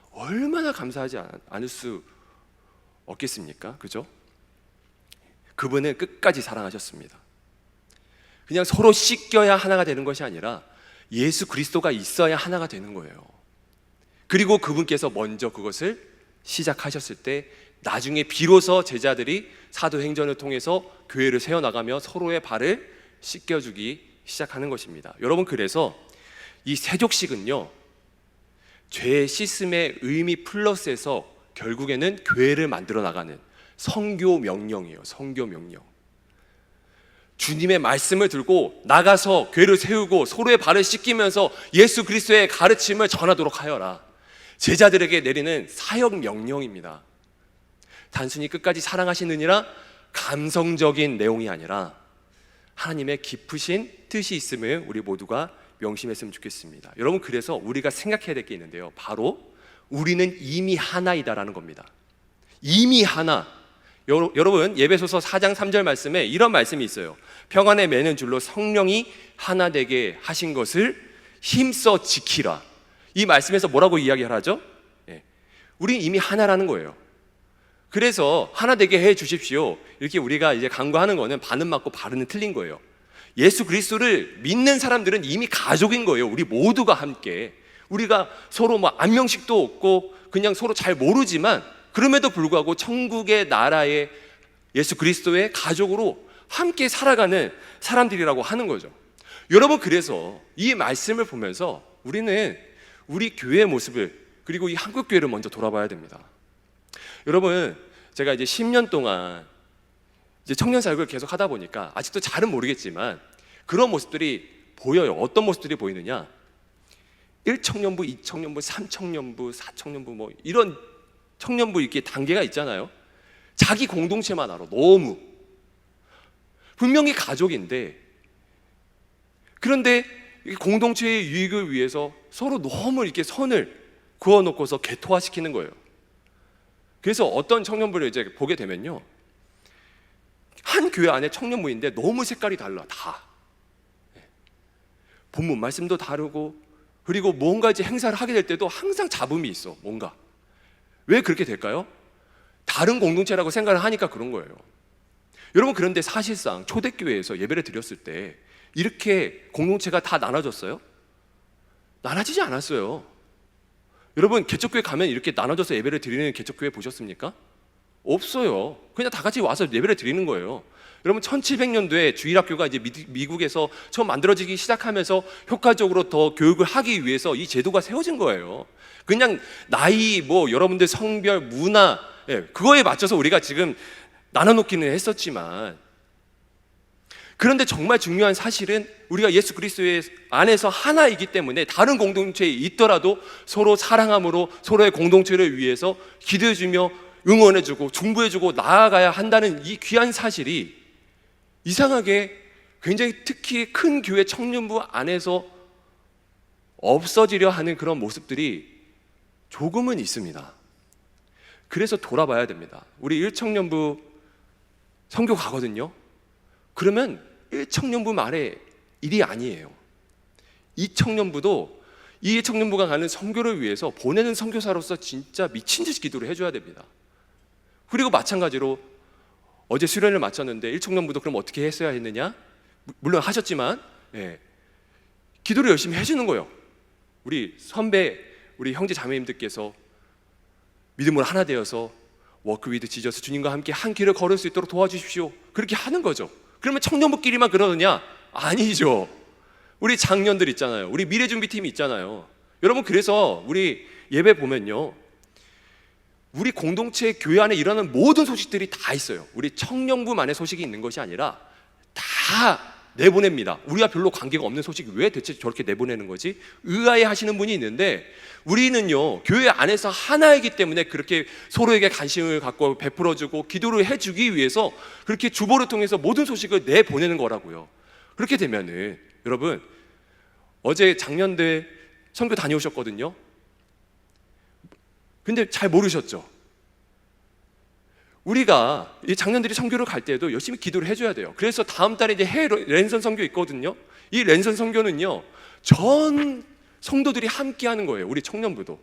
얼마나 감사하지 않을 수 없겠습니까? 그죠? 그분은 끝까지 사랑하셨습니다. 그냥 서로 씻겨야 하나가 되는 것이 아니라 예수 그리스도가 있어야 하나가 되는 거예요. 그리고 그분께서 먼저 그것을 시작하셨을 때 나중에 비로소 제자들이 사도행전을 통해서 교회를 세워나가며 서로의 발을 씻겨주기 시작하는 것입니다. 여러분, 그래서 이 세족식은요, 죄 씻음의 의미 플러스에서 결국에는 교회를 만들어 나가는 선교 명령이에요. 선교 명령. 주님의 말씀을 들고 나가서 교회를 세우고 서로의 발을 씻기면서 예수 그리스도의 가르침을 전하도록 하여라. 제자들에게 내리는 사역 명령입니다. 단순히 끝까지 사랑하시느니라 감성적인 내용이 아니라 하나님의 깊으신 뜻이 있음을 우리 모두가 명심했으면 좋겠습니다. 여러분, 그래서 우리가 생각해야 될 게 있는데요, 바로 우리는 이미 하나이다라는 겁니다. 이미 하나. 여러분, 예배소서 4장 3절 말씀에 이런 말씀이 있어요. 평안에 매는 줄로 성령이 하나 되게 하신 것을 힘써 지키라. 이 말씀에서 뭐라고 이야기하죠? 우리 이미 하나라는 거예요. 그래서 하나 되게 해 주십시오. 이렇게 우리가 이제 간구하는 거는 반은 맞고 반은 틀린 거예요. 예수 그리스도를 믿는 사람들은 이미 가족인 거예요. 우리 모두가 함께. 우리가 서로 뭐 안면식도 없고 그냥 서로 잘 모르지만 그럼에도 불구하고 천국의 나라의 예수 그리스도의 가족으로 함께 살아가는 사람들이라고 하는 거죠. 여러분, 그래서 이 말씀을 보면서 우리는 우리 교회의 모습을, 그리고 이 한국교회를 먼저 돌아봐야 됩니다. 여러분, 제가 이제 10년 동안 이제 청년 사역을 계속 하다 보니까 아직도 잘은 모르겠지만 그런 모습들이 보여요. 어떤 모습들이 보이느냐? 1청년부, 2청년부, 3청년부, 4청년부 뭐 이런 청년부 이렇게 단계가 있잖아요. 자기 공동체만 알아. 너무 분명히 가족인데, 그런데 이 공동체의 유익을 위해서 서로 너무 이렇게 선을 그어놓고서 개토화시키는 거예요. 그래서 어떤 청년부를 이제 보게 되면요, 한 교회 안에 청년부인데 너무 색깔이 달라. 다 본문 말씀도 다르고, 그리고 뭔가 이제 행사를 하게 될 때도 항상 잡음이 있어. 뭔가 왜 그렇게 될까요? 다른 공동체라고 생각을 하니까 그런 거예요. 여러분, 그런데 사실상 초대교회에서 예배를 드렸을 때 이렇게 공동체가 다 나눠졌어요? 나눠지지 않았어요. 여러분, 개척교회 가면 이렇게 나눠져서 예배를 드리는 개척교회 보셨습니까? 없어요. 그냥 다 같이 와서 예배를 드리는 거예요. 여러분, 1700년도에 주일학교가 이제 미국에서 처음 만들어지기 시작하면서 효과적으로 더 교육을 하기 위해서 이 제도가 세워진 거예요. 그냥 나이, 뭐 여러분들 성별, 문화, 그거에 맞춰서 우리가 지금 나눠놓기는 했었지만, 그런데 정말 중요한 사실은 우리가 예수 그리스도의 안에서 하나이기 때문에 다른 공동체에 있더라도 서로 사랑함으로 서로의 공동체를 위해서 기도해주며 응원해주고 중보해주고 나아가야 한다는 이 귀한 사실이 이상하게 굉장히 특히 큰 교회 청년부 안에서 없어지려 하는 그런 모습들이 조금은 있습니다. 그래서 돌아봐야 됩니다. 우리 1청년부 선교 가거든요. 그러면 1청년부 말의 일이 아니에요. 2청년부도 이 2청년부가 가는 선교를 위해서 보내는 선교사로서 진짜 미친 듯이 기도를 해줘야 됩니다. 그리고 마찬가지로 어제 수련을 마쳤는데 1청년부도 그럼 어떻게 했어야 했느냐? 물론 하셨지만 기도를 열심히 해주는 거예요. 우리 선배, 우리 형제 자매님들께서 믿음으로 하나 되어서 워크 위드 지저스, 주님과 함께 한 길을 걸을 수 있도록 도와주십시오. 그렇게 하는 거죠. 그러면 청년부끼리만 그러느냐? 아니죠. 우리 장년들 있잖아요. 우리 미래준비팀이 있잖아요. 여러분, 그래서 우리 예배 보면요, 우리 공동체 교회 안에 일어나는 모든 소식들이 다 있어요. 우리 청년부만의 소식이 있는 것이 아니라 다 내보냅니다. 우리와 별로 관계가 없는 소식이 왜 대체 저렇게 내보내는 거지? 의아해 하시는 분이 있는데, 우리는요 교회 안에서 하나이기 때문에 그렇게 서로에게 관심을 갖고 베풀어주고 기도를 해주기 위해서 그렇게 주보를 통해서 모든 소식을 내보내는 거라고요. 그렇게 되면은 여러분, 어제 작년대 선교 다녀오셨거든요. 근데 잘 모르셨죠? 우리가 이 장년들이 선교를 갈 때도 열심히 기도를 해줘야 돼요. 그래서 다음 달에 이제 해외 랜선 선교 있거든요. 이 랜선 선교는요, 전 성도들이 함께 하는 거예요. 우리 청년부도.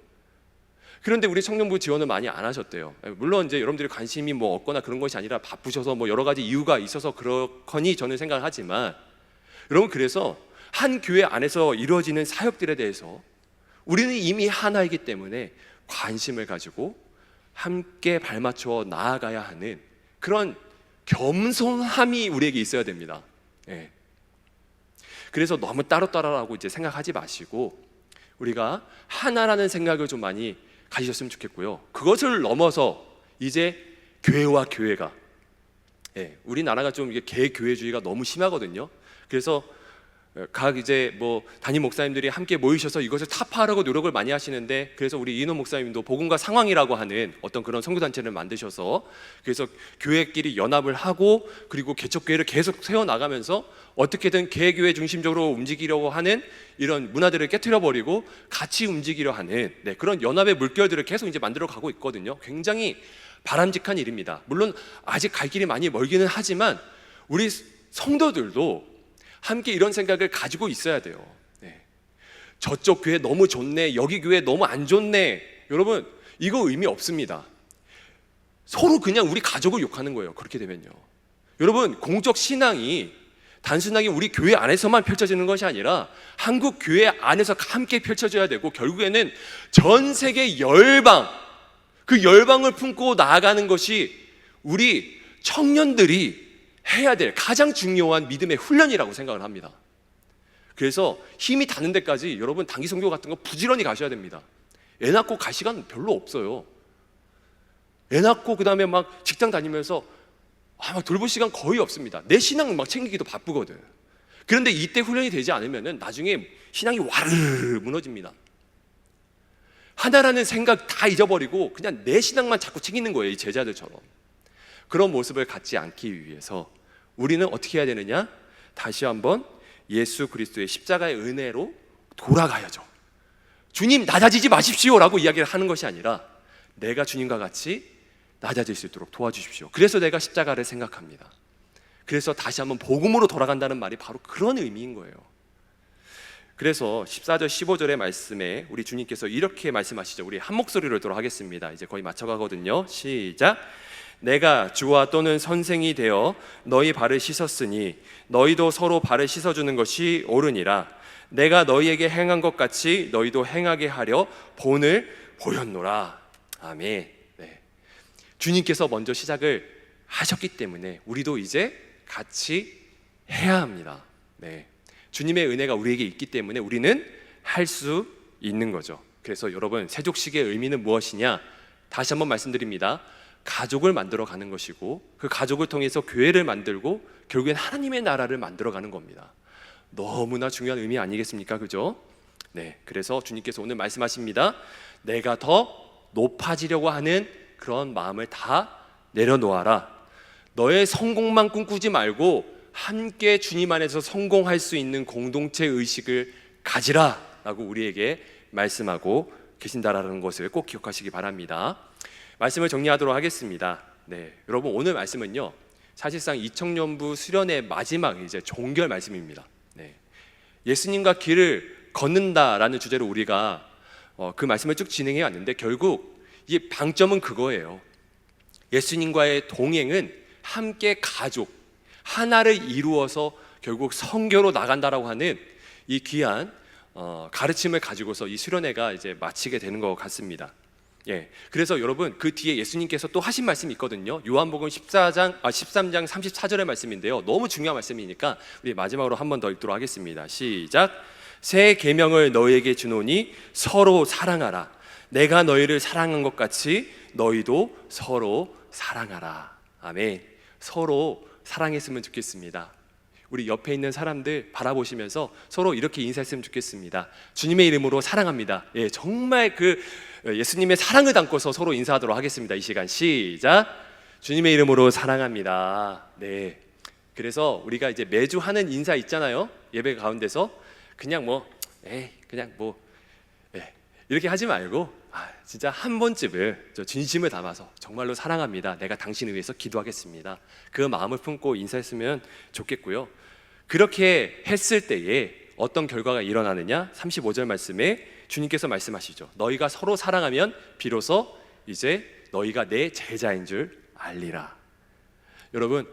그런데 우리 청년부 지원을 많이 안 하셨대요. 물론 이제 여러분들이 관심이 뭐 없거나 그런 것이 아니라 바쁘셔서 뭐 여러 가지 이유가 있어서 그렇거니 저는 생각을 하지만, 여러분, 그래서 한 교회 안에서 이루어지는 사역들에 대해서 우리는 이미 하나이기 때문에 관심을 가지고 함께 발맞춰 나아가야 하는 그런 겸손함이 우리에게 있어야 됩니다. 그래서 너무 따로따로라고 이제 생각하지 마시고 우리가 하나라는 생각을 좀 많이 가지셨으면 좋겠고요. 그것을 넘어서 이제 교회와 교회가, 우리나라가 좀 이게 개교회주의가 너무 심하거든요. 그래서 각 이제 뭐 담임 목사님들이 함께 모이셔서 이것을 타파하려고 노력을 많이 하시는데, 그래서 우리 이인호 목사님도 복음과 상황이라고 하는 어떤 그런 선교단체를 만드셔서 그래서 교회끼리 연합을 하고 그리고 개척교회를 계속 세워나가면서 어떻게든 개교회 중심적으로 움직이려고 하는 이런 문화들을 깨트려버리고 같이 움직이려 하는 그런 연합의 물결들을 계속 이제 만들어 가고 있거든요. 굉장히 바람직한 일입니다. 물론 아직 갈 길이 많이 멀기는 하지만 우리 성도들도 함께 이런 생각을 가지고 있어야 돼요. 저쪽 교회 너무 좋네, 여기 교회 너무 안 좋네. 여러분, 이거 의미 없습니다. 서로 그냥 우리 가족을 욕하는 거예요. 그렇게 되면요. 여러분, 공적 신앙이 단순하게 우리 교회 안에서만 펼쳐지는 것이 아니라 한국 교회 안에서 함께 펼쳐져야 되고, 결국에는 전 세계 열방, 그 열방을 품고 나아가는 것이 우리 청년들이 해야 될 가장 중요한 믿음의 훈련이라고 생각을 합니다. 그래서 힘이 닿는 데까지 여러분 단기 선교 같은 거 부지런히 가셔야 됩니다. 애 낳고 갈 시간 별로 없어요. 애 낳고 그 다음에 막 직장 다니면서 막 돌볼 시간 거의 없습니다. 내 신앙 막 챙기기도 바쁘거든. 그런데 이때 훈련이 되지 않으면 나중에 신앙이 와르르 무너집니다. 하나라는 생각 다 잊어버리고 그냥 내 신앙만 자꾸 챙기는 거예요, 이 제자들처럼. 그런 모습을 갖지 않기 위해서 우리는 어떻게 해야 되느냐? 다시 한번 예수 그리스도의 십자가의 은혜로 돌아가야죠. 주님 낮아지지 마십시오라고 이야기를 하는 것이 아니라 내가 주님과 같이 낮아질 수 있도록 도와주십시오. 그래서 내가 십자가를 생각합니다. 그래서 다시 한번 복음으로 돌아간다는 말이 바로 그런 의미인 거예요. 그래서 14절 15절의 말씀에 우리 주님께서 이렇게 말씀하시죠. 우리 한 목소리로 읽도록 하겠습니다. 이제 거의 맞춰가거든요. 시작. 내가 주와 또는 선생이 되어 너희 발을 씻었으니 너희도 서로 발을 씻어주는 것이 옳으니라. 내가 너희에게 행한 것 같이 너희도 행하게 하려 본을 보였노라. 아멘. 네. 주님께서 먼저 시작을 하셨기 때문에 우리도 이제 같이 해야 합니다. 네. 주님의 은혜가 우리에게 있기 때문에 우리는 할 수 있는 거죠. 그래서 여러분, 세족식의 의미는 무엇이냐? 다시 한번 말씀드립니다. 가족을 만들어 가는 것이고 그 가족을 통해서 교회를 만들고 결국엔 하나님의 나라를 만들어 가는 겁니다. 너무나 중요한 의미 아니겠습니까? 그죠? 네, 그래서 주님께서 오늘 말씀하십니다. 내가 더 높아지려고 하는 그런 마음을 다 내려놓아라. 너의 성공만 꿈꾸지 말고 함께 주님 안에서 성공할 수 있는 공동체 의식을 가지라 라고 우리에게 말씀하고 계신다라는 것을 꼭 기억하시기 바랍니다. 말씀을 정리하도록 하겠습니다. 네, 여러분, 오늘 말씀은요 사실상 이청년부 수련의 마지막 이제 종결 말씀입니다. 네, 예수님과 길을 걷는다라는 주제로 우리가 그 말씀을 쭉 진행해 왔는데 결국 이 방점은 그거예요. 예수님과의 동행은 함께 가족 하나를 이루어서 결국 성교로 나간다라고 하는 이 귀한 가르침을 가지고서 이 수련회가 이제 마치게 되는 것 같습니다. 예, 그래서 여러분 그 뒤에 예수님께서 또 하신 말씀이 있거든요. 요한복음 13장 34절의 말씀인데요. 너무 중요한 말씀이니까 우리 마지막으로 한 번 더 읽도록 하겠습니다. 시작. 새 계명을 너희에게 주노니 서로 사랑하라. 내가 너희를 사랑한 것 같이 너희도 서로 사랑하라. 아멘. 서로 사랑했으면 좋겠습니다. 우리 옆에 있는 사람들 바라보시면서 서로 이렇게 인사했으면 좋겠습니다. 주님의 이름으로 사랑합니다. 예, 정말 그 예수님의 사랑을 담고서 서로 인사하도록 하겠습니다. 이 시간 시작. 주님의 이름으로 사랑합니다. 네. 그래서 우리가 이제 매주 하는 인사 있잖아요. 예배 가운데서 그냥 이렇게 하지 말고 진짜 한 번쯤은 저 진심을 담아서 정말로 사랑합니다. 내가 당신을 위해서 기도하겠습니다. 그 마음을 품고 인사했으면 좋겠고요. 그렇게 했을 때에 어떤 결과가 일어나느냐? 35절 말씀에 주님께서 말씀하시죠. 너희가 서로 사랑하면 비로소 이제 너희가 내 제자인 줄 알리라. 여러분,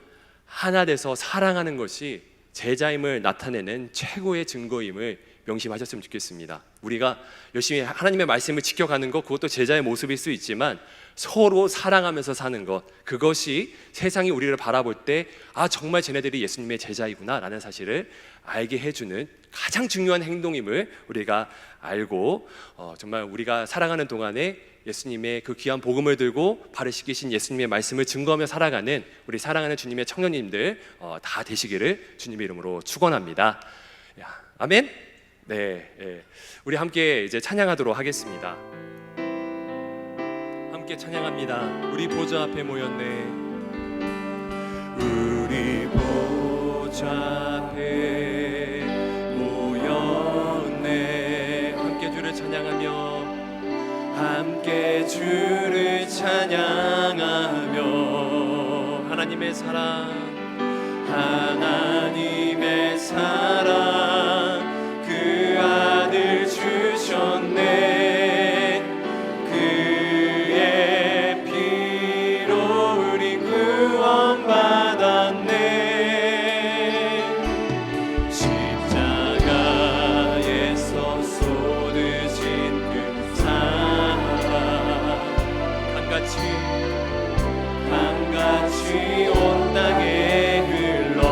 하나 돼서 사랑하는 것이 제자임을 나타내는 최고의 증거임을 명심하셨으면 좋겠습니다. 우리가 열심히 하나님의 말씀을 지켜가는 것, 그것도 제자의 모습일 수 있지만 서로 사랑하면서 사는 것, 그것이 세상이 우리를 바라볼 때 정말 쟤네들이 예수님의 제자이구나 라는 사실을 알게 해주는 가장 중요한 행동임을 우리가 알고 정말 우리가 살아가는 동안에 예수님의 그 귀한 복음을 들고 발을 씻기신 예수님의 말씀을 증거하며 살아가는 우리 사랑하는 주님의 청년님들 다 되시기를 주님의 이름으로 축원합니다. 아멘. 네, 우리 함께 이제 찬양하도록 하겠습니다. 함께 찬양합니다. 우리 보좌 앞에 모였네. 우리 보좌 앞에 모였네. 함께 주를 찬양하며 함께 주를 찬양하며 하나님의 사랑 하나님의 사랑 그 아들 주셨네. 그의 피로 우리 구원받았네. 십자가에서 쏟으신 그 사랑 강같이 온 땅에 흘러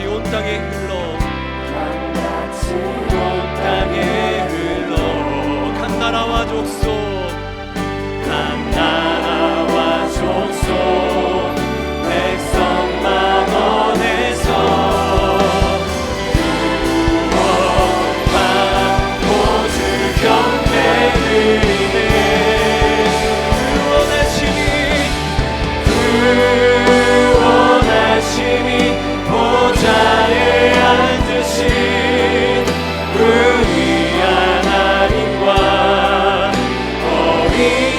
강같이 온 땅에 흘러 온 땅에 흘러 각 나라와 족속 각 나라와 족속 백성 만원에서 보좌에 앉으신 우리 하나님과 어린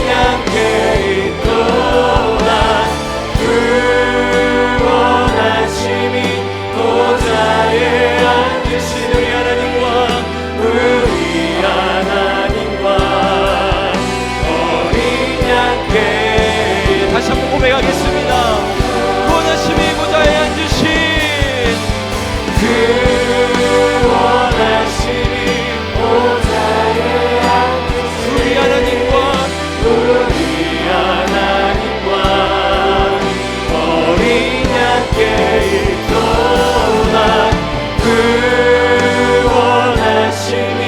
양께 있도다 구원하심이 보좌에 앉으신 우리 하나님과 어린 양께 다시 한번 고백하겠습니다. 구원하심이 보좌에 앉으신 구원하심이 보좌에 앉으신 우리 하나님과 어린 양께 있도다 구원하심이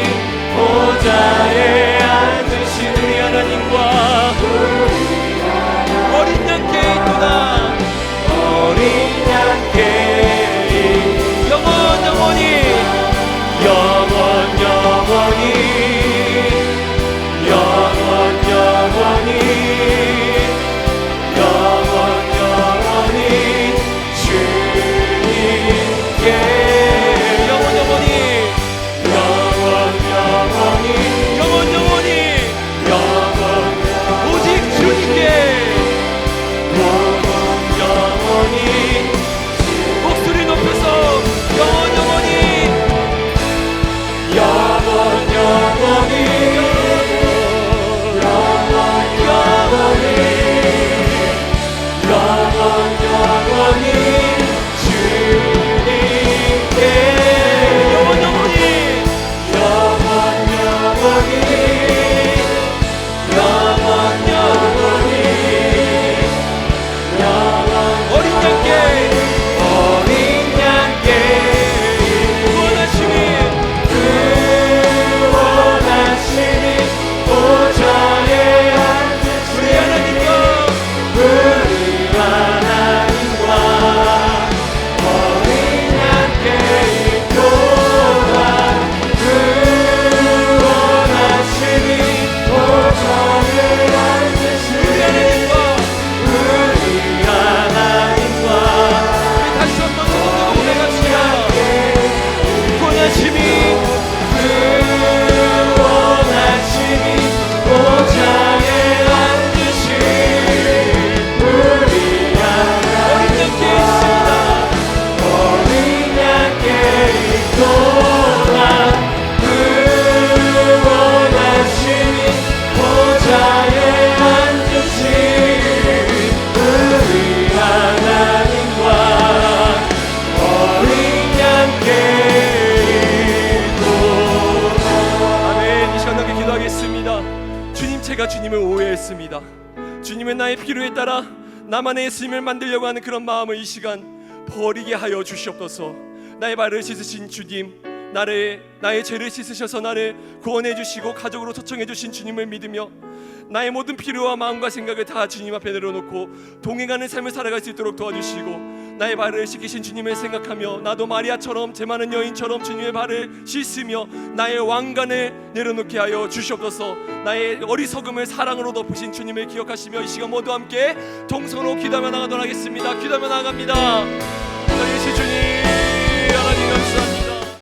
보좌에 앉으신 우리 하나님과 어린 양께 있도다 어린 양께 제가 주님을 오해했습니다. 주님은 나의 필요에 따라 나만의 예수님을 만들려고 하는 그런 마음을 이 시간 버리게 하여 주시옵소서. 나의 발을 씻으신 주님, 나의 죄를 씻으셔서 나를 구원해 주시고 가족으로 초청해 주신 주님을 믿으며 나의 모든 필요와 마음과 생각을 다 주님 앞에 내려놓고 동행하는 삶을 살아갈 수 있도록 도와주시고, 나의 발을 씻기신 주님을 생각하며 나도 마리아처럼 제 많은 여인처럼 주님의 발을 씻으며 나의 왕관을 내려놓게 하여 주시옵소서. 나의 어리석음을 사랑으로 덮으신 주님을 기억하시며 이 시간 모두 함께 동성으로 기도하며 나가도록 하겠습니다. 기도하며 나아갑니다.